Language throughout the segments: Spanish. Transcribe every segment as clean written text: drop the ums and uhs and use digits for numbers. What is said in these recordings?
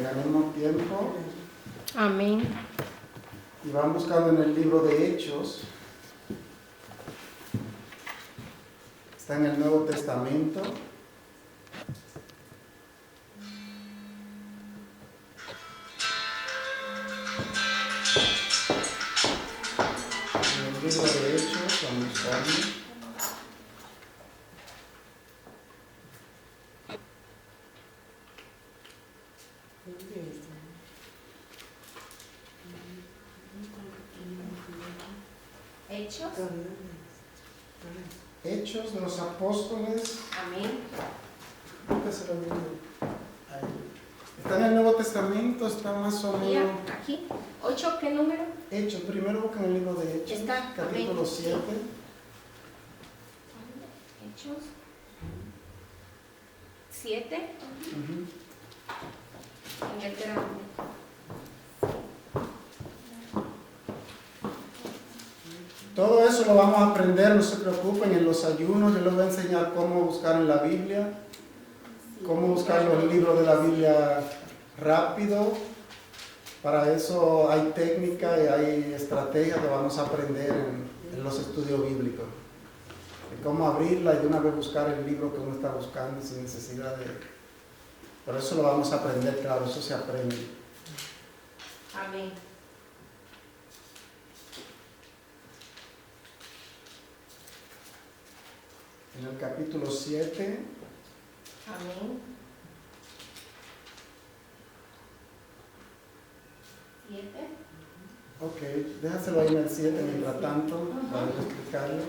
ganemos tiempo. Amén. Y van buscando en el libro de Hechos. Está en el Nuevo Testamento. En el libro de Hechos, vamos buscando. Hechos. Hechos de los Apóstoles. Amén. Nunca se lo olvide. Ahí. Está en el Nuevo Testamento, está más o menos. Ya, aquí. 8, ¿qué número? Hechos, primero busca en el libro de Hechos, Está, capítulo amén. 7. Hechos 7. En el grande. Todo eso lo vamos a aprender, no se preocupen, en los ayunos. Yo les voy a enseñar cómo buscar en la Biblia, cómo buscar los libros de la Biblia rápido. Para eso hay técnica y hay estrategia que vamos a aprender en los estudios bíblicos. De cómo abrirla y de una vez buscar el libro que uno está buscando sin necesidad de... Por eso lo vamos a aprender, claro, eso se aprende. Amén. En el capítulo 7, Amén. 7. ok, déjaselo ahí en el 7 mientras tanto, para explicarlo.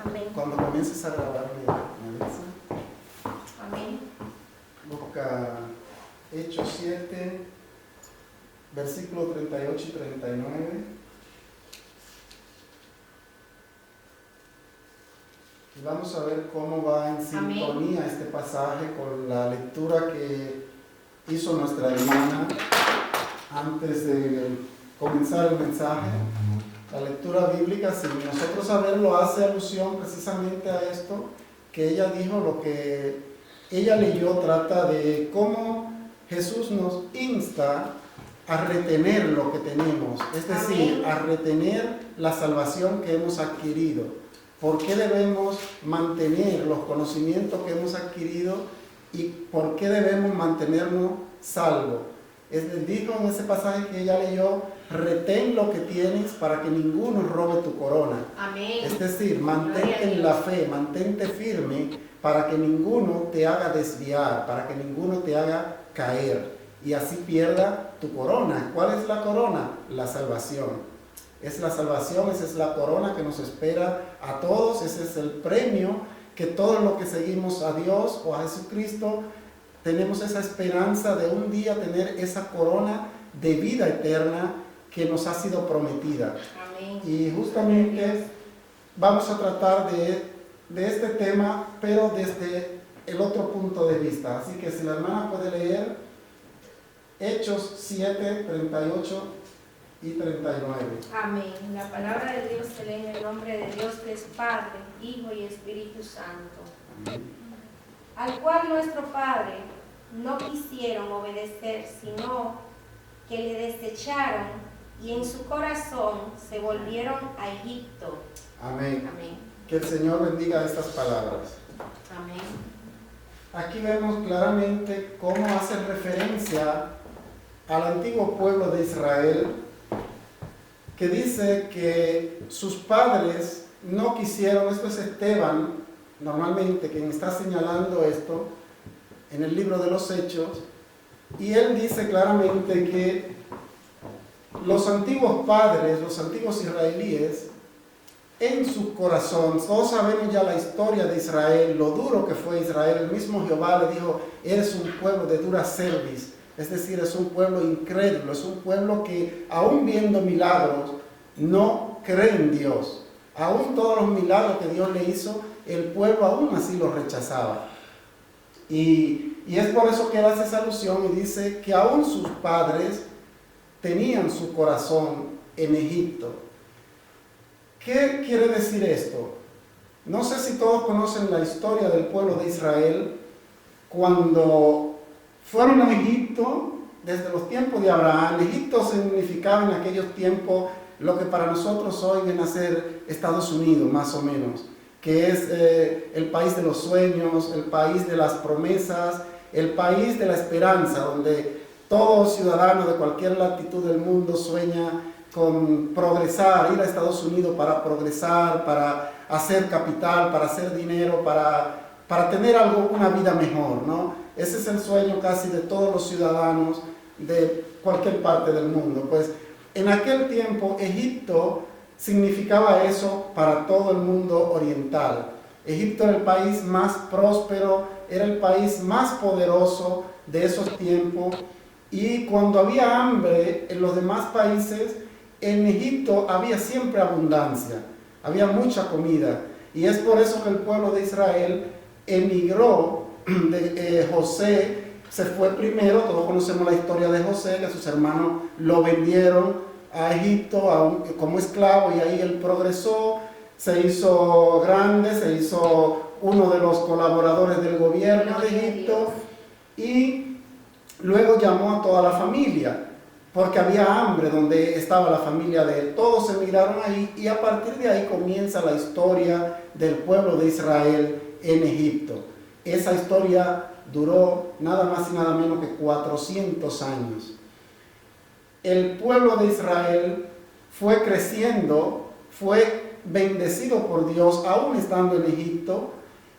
Amén. Cuando comiences a grabar, me avisa. Amén. Busca Hechos 7, versículos 38 y 39. Y vamos a ver cómo va en sintonía este pasaje con la lectura que hizo nuestra hermana antes de comenzar el mensaje. La lectura bíblica, sin nosotros saberlo, hace alusión precisamente a esto que ella dijo. Lo que ella leyó trata de cómo Jesús nos insta a retener lo que tenemos, es decir, a retener la salvación que hemos adquirido. ¿Por qué debemos mantener los conocimientos que hemos adquirido y por qué debemos mantenernos salvos? Dijo en ese pasaje que ella leyó: retén lo que tienes para que ninguno robe tu corona. Amén. Es decir, mantente en la fe, mantente firme para que ninguno te haga desviar, para que ninguno te haga caer y así pierda tu corona. ¿Cuál es la corona? La salvación. Es la salvación, esa es la corona que nos espera a todos, ese es el premio que todos los que seguimos a Dios o a Jesucristo tenemos, esa esperanza de un día tener esa corona de vida eterna que nos ha sido prometida. Amén. Y justamente vamos a tratar de este tema, pero desde el otro punto de vista. Así que si la hermana puede leer Hechos 7, 38 y 39. Amén. La palabra de Dios se lee en el nombre de Dios, que es Padre, Hijo y Espíritu Santo. Amén. Al cual nuestro Padre no quisieron obedecer, sino que le desecharon y en su corazón se volvieron a Egipto. Amén. Amén. Que el Señor bendiga estas palabras. Amén. Aquí vemos claramente cómo hace referencia al antiguo pueblo de Israel, que dice que sus padres no quisieron. Esto es Esteban, normalmente, quien está señalando esto en el libro de los Hechos, y él dice claramente que los antiguos padres, los antiguos israelíes, en su corazón, todos sabemos ya la historia de Israel, lo duro que fue Israel. El mismo Jehová le dijo: eres un pueblo de dura cerviz, es decir, es un pueblo incrédulo, es un pueblo que aún viendo milagros no cree en Dios. Aún todos los milagros que Dios le hizo, el pueblo aún así los rechazaba. Y es por eso que él hace esa alusión y dice que aún sus padres tenían su corazón en Egipto. ¿Qué quiere decir esto? No sé si todos conocen la historia del pueblo de Israel. Cuando fueron a Egipto, desde los tiempos de Abraham. Egipto significaba en aquellos tiempos lo que para nosotros hoy viene a ser Estados Unidos, más o menos, que es el país de los sueños, el país de las promesas, el país de la esperanza, donde todo ciudadano de cualquier latitud del mundo sueña con progresar, ir a Estados Unidos para progresar, para hacer capital, para hacer dinero, para tener una vida mejor, ¿no? Ese es el sueño casi de todos los ciudadanos de cualquier parte del mundo. Pues en aquel tiempo Egipto significaba eso para todo el mundo oriental. Egipto era el país más próspero, era el país más poderoso de esos tiempos, y cuando había hambre en los demás países, en Egipto había siempre abundancia, había mucha comida, y es por eso que el pueblo de Israel emigró. José se fue primero, todos conocemos la historia de José, que sus hermanos lo vendieron a Egipto como esclavo, y ahí él progresó, se hizo grande, se hizo uno de los colaboradores del gobierno de Egipto, y luego llamó a toda la familia, porque había hambre donde estaba la familia de él. Todos emigraron ahí, y a partir de ahí comienza la historia del pueblo de Israel en Egipto. Esa historia duró nada más y nada menos que 400 años. El pueblo de Israel fue creciendo, fue bendecido por Dios, aún estando en Egipto,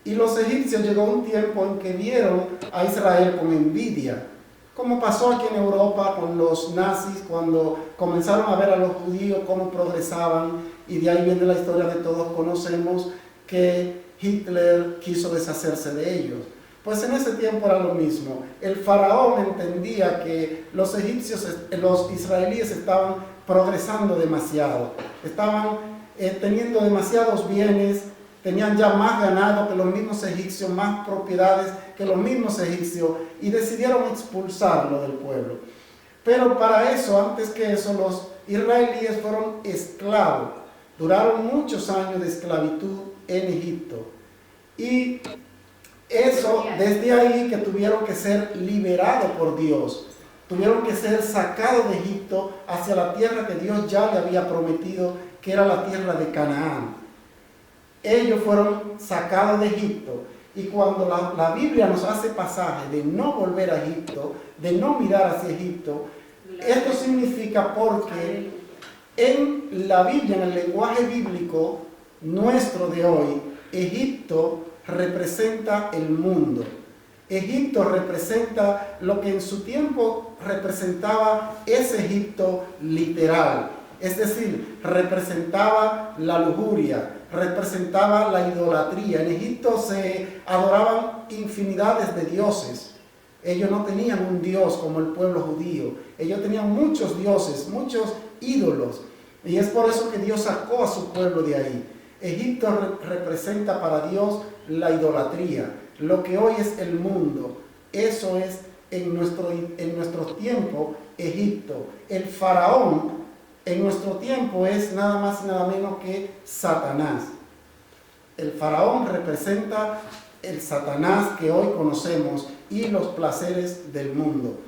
y los egipcios llegó un tiempo en que vieron a Israel con envidia, como pasó aquí en Europa con los nazis, cuando comenzaron a ver a los judíos cómo progresaban, y de ahí viene la historia que todos conocemos, que Hitler quiso deshacerse de ellos. Pues en ese tiempo era lo mismo. El faraón entendía que los israelíes estaban progresando demasiado, estaban teniendo demasiados bienes, tenían ya más ganado que los mismos egipcios, más propiedades que los mismos egipcios, y decidieron expulsarlo del pueblo. Pero para eso, antes que eso, los israelíes fueron esclavos, duraron muchos años de esclavitud en Egipto, y eso, desde ahí que tuvieron que ser liberados por Dios, tuvieron que ser sacados de Egipto hacia la tierra que Dios ya le había prometido, que era la tierra de Canaán. Ellos fueron sacados de Egipto, y cuando la Biblia nos hace pasaje de no volver a Egipto, de no mirar hacia Egipto, esto significa porque en la Biblia, en el lenguaje bíblico nuestro de hoy, Egipto representa el mundo. Egipto representa lo que en su tiempo representaba ese Egipto literal, es decir, representaba la lujuria, representaba la idolatría. En Egipto se adoraban infinidades de dioses. Ellos no tenían un dios como el pueblo judío, ellos tenían muchos dioses, muchos ídolos, y es por eso que Dios sacó a su pueblo de ahí. Egipto representa para Dios la idolatría, lo que hoy es el mundo. Eso es en nuestro tiempo Egipto. El faraón en nuestro tiempo es nada más y nada menos que Satanás. El faraón representa el Satanás que hoy conocemos y los placeres del mundo.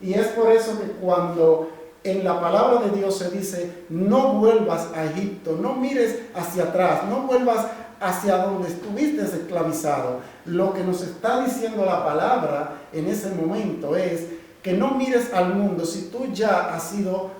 Y es por eso que cuando en la palabra de Dios se dice, no vuelvas a Egipto, no mires hacia atrás, no vuelvas hacia donde estuviste esclavizado, lo que nos está diciendo la palabra en ese momento es que no mires al mundo. Si tú ya has sido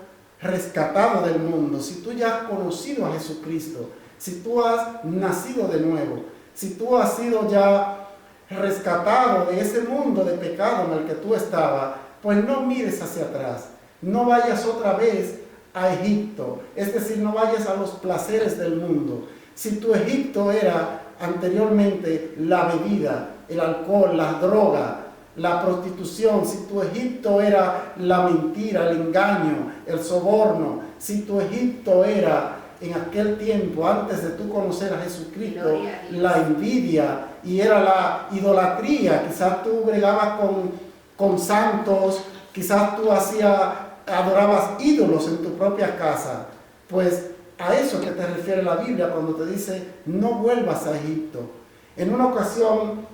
rescatado del mundo, si tú ya has conocido a Jesucristo, si tú has nacido de nuevo, si tú has sido ya rescatado de ese mundo de pecado en el que tú estabas, pues no mires hacia atrás, no vayas otra vez a Egipto, es decir, no vayas a los placeres del mundo. Si tu Egipto era anteriormente la bebida, el alcohol, la droga, la prostitución, si tu Egipto era la mentira, el engaño, el soborno, si tu Egipto era en aquel tiempo, antes de tú conocer a Jesucristo, la envidia y era la idolatría, quizás tú bregabas con santos, quizás tú adorabas ídolos en tu propia casa, pues a eso que te refiere la Biblia cuando te dice no vuelvas a Egipto. En una ocasión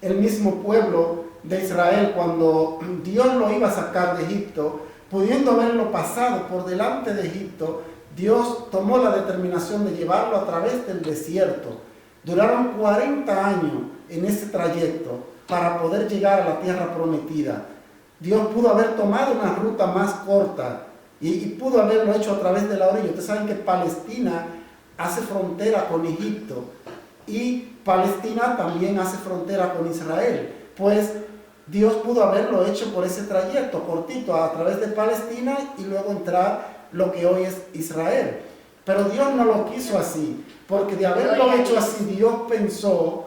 el mismo pueblo de Israel cuando Dios lo iba a sacar de Egipto, pudiendo haberlo pasado por delante de Egipto, Dios tomó la determinación de llevarlo a través del desierto. Duraron 40 años en ese trayecto para poder llegar a la tierra prometida. Dios pudo haber tomado una ruta más corta y pudo haberlo hecho a través de la orilla. Ustedes saben que Palestina hace frontera con Egipto y Palestina también hace frontera con Israel. Pues Dios pudo haberlo hecho por ese trayecto cortito a través de Palestina y luego entrar lo que hoy es Israel. Pero Dios no lo quiso así, porque de haberlo hecho así, Dios pensó,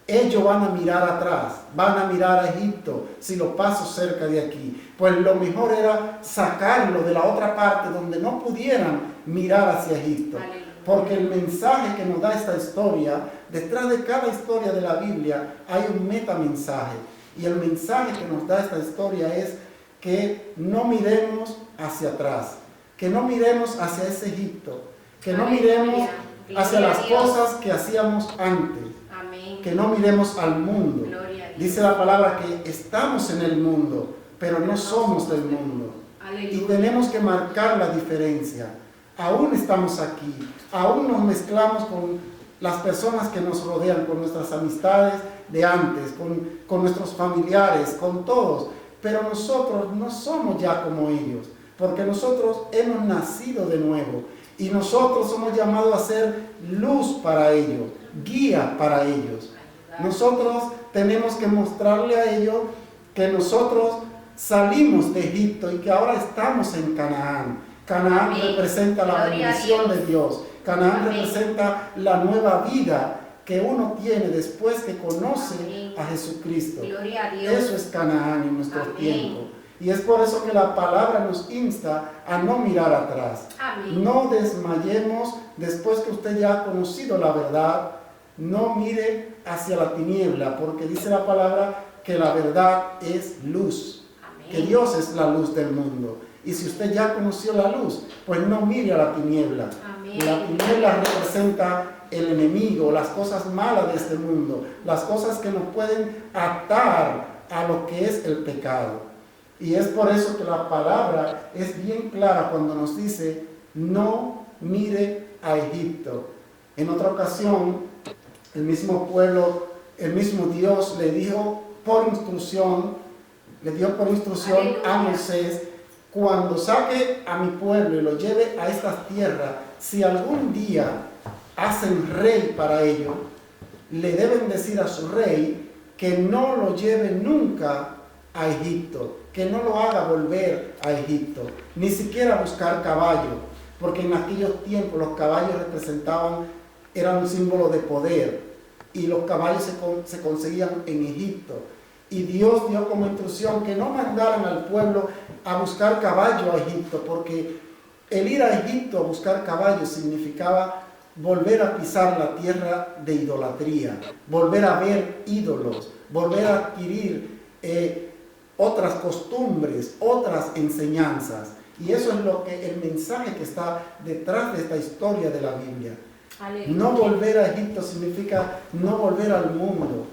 ellos van a mirar atrás, van a mirar a Egipto si lo paso cerca de aquí. Pues lo mejor era sacarlo de la otra parte donde no pudieran mirar hacia Egipto. Porque el mensaje que nos da esta historia, detrás de cada historia de la Biblia hay un metamensaje. Y el mensaje que nos da esta historia es que no miremos hacia atrás, que no miremos hacia ese Egipto, que no miremos hacia las cosas que hacíamos antes, que no miremos al mundo. Dice la palabra que estamos en el mundo, pero no somos del mundo. Y tenemos que marcar la diferencia. Aún estamos aquí, aún nos mezclamos con las personas que nos rodean, con nuestras amistades de antes, con nuestros familiares, con todos, pero nosotros no somos ya como ellos, porque nosotros hemos nacido de nuevo y nosotros somos llamados a ser luz para ellos, guía para ellos. Nosotros tenemos que mostrarle a ellos que nosotros salimos de Egipto y que ahora estamos en Canaán. Canaán representa la bendición de Dios. Canaán representa la nueva vida que uno tiene después que conoce a Jesucristo. Eso es Canaán en nuestro tiempo. Y es por eso que la palabra nos insta a no mirar atrás. No desmayemos después que usted ya ha conocido la verdad. No mire hacia la tiniebla, porque dice la palabra que la verdad es luz. Que Dios es la luz del mundo. Y si usted ya conoció la luz, pues no mire a la tiniebla. La tiniebla representa el enemigo, las cosas malas de este mundo, las cosas que nos pueden atar a lo que es el pecado. Y es por eso que la palabra es bien clara cuando nos dice, no mire a Egipto. En otra ocasión, el mismo pueblo, el mismo Dios le dio por instrucción a Moisés, cuando saque a mi pueblo y lo lleve a esta tierra, si algún día hacen rey para ello, le deben decir a su rey que no lo lleve nunca a Egipto, que no lo haga volver a Egipto, ni siquiera buscar caballo, porque en aquellos tiempos los caballos eran un símbolo de poder, y los caballos se conseguían en Egipto. Y Dios dio como instrucción que no mandaran al pueblo a buscar caballo a Egipto, porque el ir a Egipto a buscar caballo significaba volver a pisar la tierra de idolatría, volver a ver ídolos, volver a adquirir otras costumbres, otras enseñanzas. Y eso es el mensaje que está detrás de esta historia de la Biblia. Aleluya. No volver a Egipto significa no volver al mundo.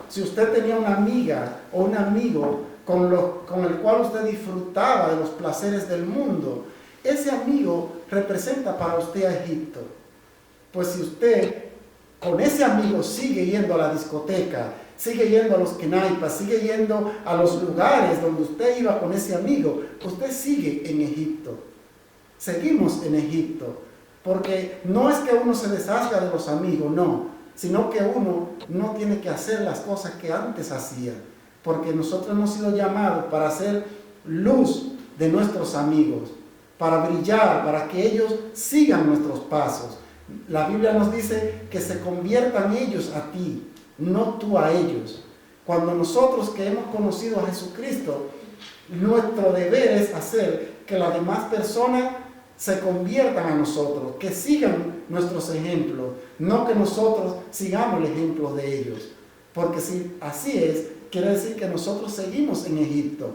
Si usted tenía una amiga o un amigo con el cual usted disfrutaba de los placeres del mundo, ese amigo representa para usted a Egipto. Pues si usted con ese amigo sigue yendo a la discoteca, sigue yendo a los kenaipas, sigue yendo a los lugares donde usted iba con ese amigo, usted sigue en Egipto. Seguimos en Egipto, porque no es que uno se deshaga de los amigos, no, sino que uno no tiene que hacer las cosas que antes hacía, porque nosotros hemos sido llamados para hacer luz de nuestros amigos, para brillar, para que ellos sigan nuestros pasos. La Biblia nos dice que se conviertan ellos a ti, no tú a ellos. Cuando nosotros que hemos conocido a Jesucristo, nuestro deber es hacer que las demás personas se conviertan a nosotros, que sigan nuestros ejemplos, no que nosotros sigamos el ejemplo de ellos. Porque si así es, quiere decir que nosotros seguimos en Egipto.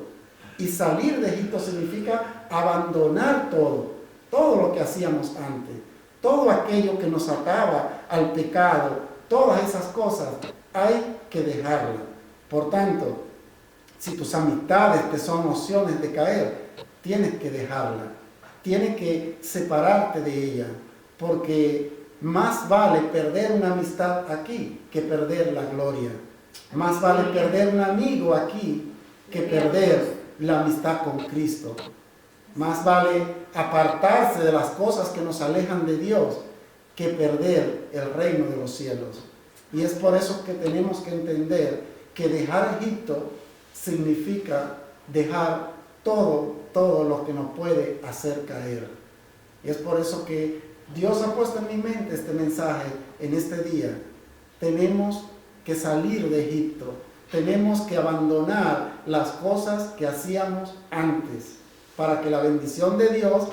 Y salir de Egipto significa abandonar todo lo que hacíamos antes. Todo aquello que nos ataba al pecado, todas esas cosas, hay que dejarlas. Por tanto, si tus amistades te son opciones de caer, tienes que dejarla, tienes que separarte de ella, porque más vale perder una amistad aquí que perder la gloria. Más vale perder un amigo aquí que perder la amistad con Cristo. Más vale apartarse de las cosas que nos alejan de Dios que perder el reino de los cielos. Y es por eso que tenemos que entender que dejar Egipto significa dejar todo lo que nos puede hacer caer. Y es por eso que Dios ha puesto en mi mente este mensaje en este día. Tenemos que salir de Egipto. Tenemos que abandonar las cosas que hacíamos antes para que la bendición de Dios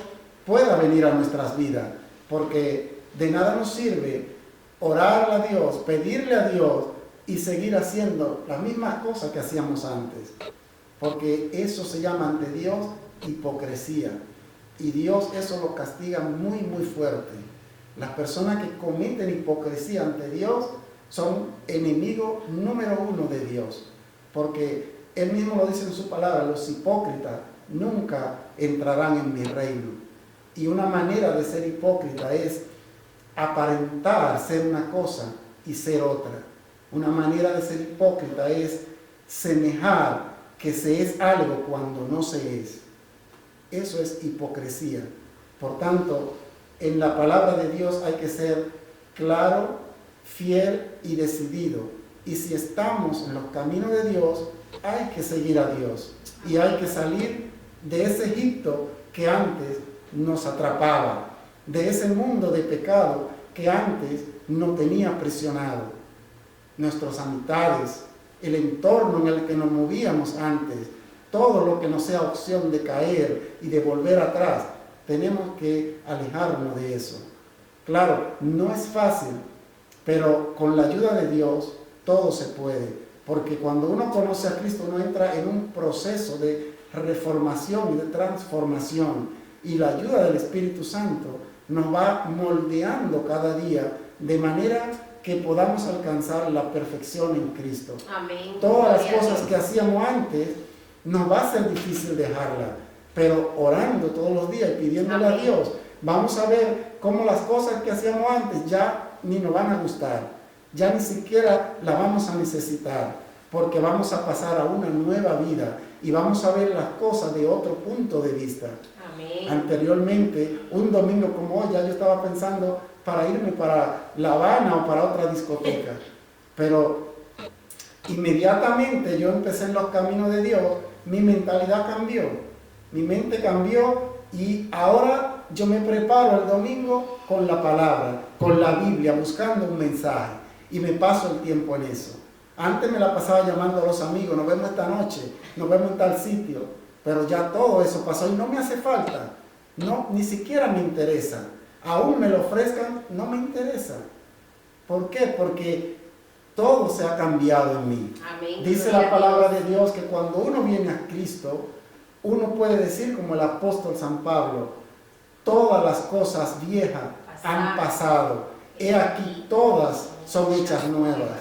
pueda venir a nuestras vidas. Porque de nada nos sirve orarle a Dios, pedirle a Dios y seguir haciendo las mismas cosas que hacíamos antes. Porque eso se llama ante Dios hipocresía. Y Dios eso lo castiga muy, muy fuerte. Las personas que cometen hipocresía ante Dios son enemigos número uno de Dios. Porque Él mismo lo dice en su palabra, los hipócritas nunca entrarán en mi reino. Y una manera de ser hipócrita es aparentar ser una cosa y ser otra. Una manera de ser hipócrita es semejar que se es algo cuando no se es. Eso es hipocresía. Por tanto, en la palabra de Dios hay que ser claro, fiel y decidido. Y si estamos en los caminos de Dios, hay que seguir a Dios. Y hay que salir de ese Egipto que antes nos atrapaba, de ese mundo de pecado que antes nos tenía presionado. Nuestras amistades, el entorno en el que nos movíamos antes, todo lo que nos sea opción de caer y de volver atrás, tenemos que alejarnos de eso. Claro, no es fácil, pero con la ayuda de Dios todo se puede. Porque cuando uno conoce a Cristo, uno entra en un proceso de reformación y de transformación. Y la ayuda del Espíritu Santo nos va moldeando cada día de manera que podamos alcanzar la perfección en Cristo. Amén. Todas las cosas que hacíamos antes nos va a ser difícil dejarla, pero orando todos los días y pidiéndole a Dios, vamos a ver cómo las cosas que hacíamos antes ya ni nos van a gustar, ya ni siquiera la vamos a necesitar, porque vamos a pasar a una nueva vida y vamos a ver las cosas de otro punto de vista. Amén. Anteriormente, un domingo como hoy, ya yo estaba pensando para irme para La Habana o para otra discoteca, pero inmediatamente yo empecé en los caminos de Dios, mi mentalidad cambió, mi mente cambió y ahora yo me preparo el domingo con la palabra, con la Biblia, buscando un mensaje y me paso el tiempo en eso. Antes me la pasaba llamando a los amigos, nos vemos esta noche, nos vemos en tal sitio, pero ya todo eso pasó y no me hace falta, no, ni siquiera me interesa. Aún me lo ofrezcan, no me interesa. ¿Por qué? Porque todo se ha cambiado en mí. Amén. Dice la palabra de Dios que cuando uno viene a Cristo, uno puede decir como el apóstol San Pablo, todas las cosas viejas han pasado, he aquí todas son hechas nuevas,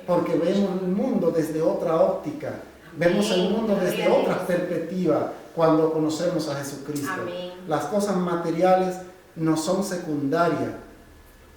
porque vemos el mundo desde otra óptica, vemos el mundo desde otra perspectiva cuando conocemos a Jesucristo. Amén. Las cosas materiales no son secundarias,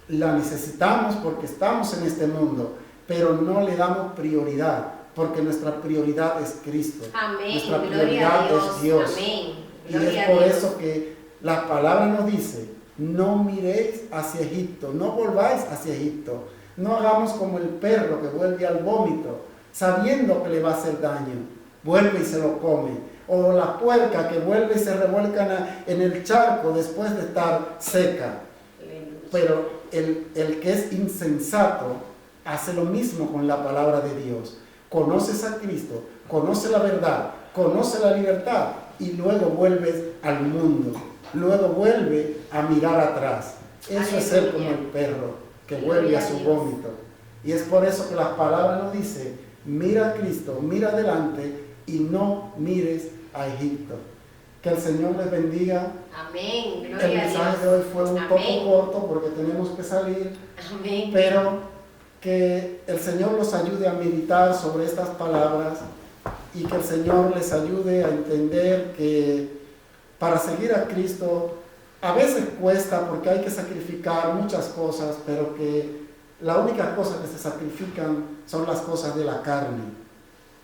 la necesitamos porque estamos en este mundo, pero no le damos prioridad, porque nuestra prioridad es Cristo. Amén. Nuestra Gloria prioridad a Dios. es Dios. Amén. Y es por eso que la palabra nos dice, no miréis hacia Egipto, no volváis hacia Egipto, no hagamos como el perro que vuelve al vómito, sabiendo que le va a hacer daño, vuelve y se lo come. O la puerca que vuelve y se revuelca en el charco después de estar seca. Pero el que es insensato hace lo mismo con la palabra de Dios. Conoces a Cristo, conoce la verdad, conoce la libertad y luego vuelves al mundo. Luego vuelve a mirar atrás. Eso es ser como el perro que vuelve a su vómito. Y es por eso que la palabra nos dice, mira a Cristo, mira adelante y no mires a Egipto. Que el Señor les bendiga. Amén. Gloria El mensaje de hoy fue un poco corto porque tenemos que salir. Amén. Pero que el Señor los ayude a meditar sobre estas palabras y que el Señor les ayude a entender que para seguir a Cristo a veces cuesta porque hay que sacrificar muchas cosas, pero que la única cosa que se sacrifican son las cosas de la carne,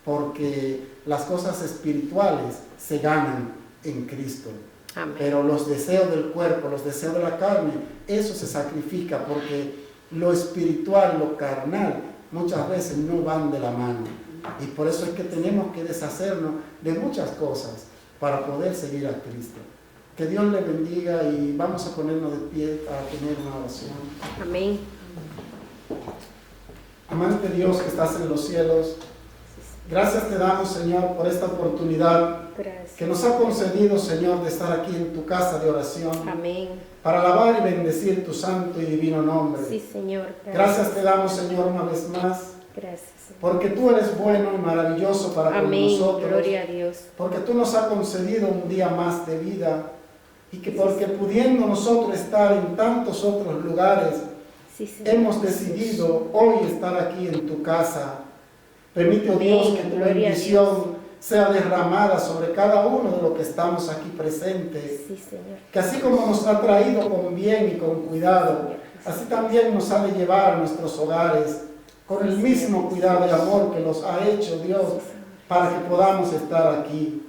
porque las cosas espirituales se ganan en Cristo. Amén. Pero los deseos del cuerpo, los deseos de la carne, eso se sacrifica porque lo espiritual y lo carnal muchas veces no van de la mano. Y por eso es que tenemos que deshacernos de muchas cosas para poder seguir a Cristo. Que Dios le bendiga y vamos a ponernos de pie para tener una oración. Amén. Amante Dios que estás en los cielos, gracias te damos, Señor, por esta oportunidad Gracias. que nos ha concedido, Señor, de estar aquí en tu casa de oración Amén. para alabar y bendecir tu santo y divino nombre. Sí, Señor. Gracias te damos, Señor, una vez más, Gracias, Señor. porque tú eres bueno y maravilloso para con Amén. nosotros, Gloria a Dios. porque tú nos has concedido un día más de vida y que porque pudiendo nosotros estar en tantos otros lugares, Sí, Señor. hemos decidido hoy estar aquí en tu casa. Permite, oh Dios, Amén. que tu Gloria a bendición sea derramada sobre cada uno de los que estamos aquí presentes. Sí, Señor. Que así como nos ha traído con bien y con cuidado, así también nos ha de llevar a nuestros hogares con el mismo cuidado y amor que nos ha hecho Dios para que podamos estar aquí.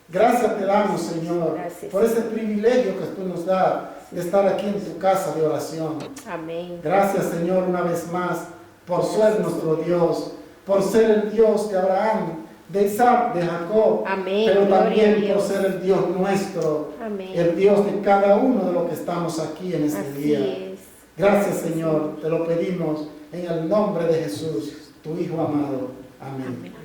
Gracias te damos, Señor, Gracias. por ese privilegio que tú nos das de estar aquí en tu casa de oración. Amén. Gracias, Señor, una vez más, por ser nuestro Dios, por ser el Dios de Abraham, de Isaac, de Jacob, Amén. pero Gloria a también por Dios. ser el Dios nuestro, Amén. el Dios de cada uno de los que estamos aquí en este Así día. es. Gracias, Señor, te lo pedimos en el nombre de Jesús, tu Hijo amado. Amén. Amén.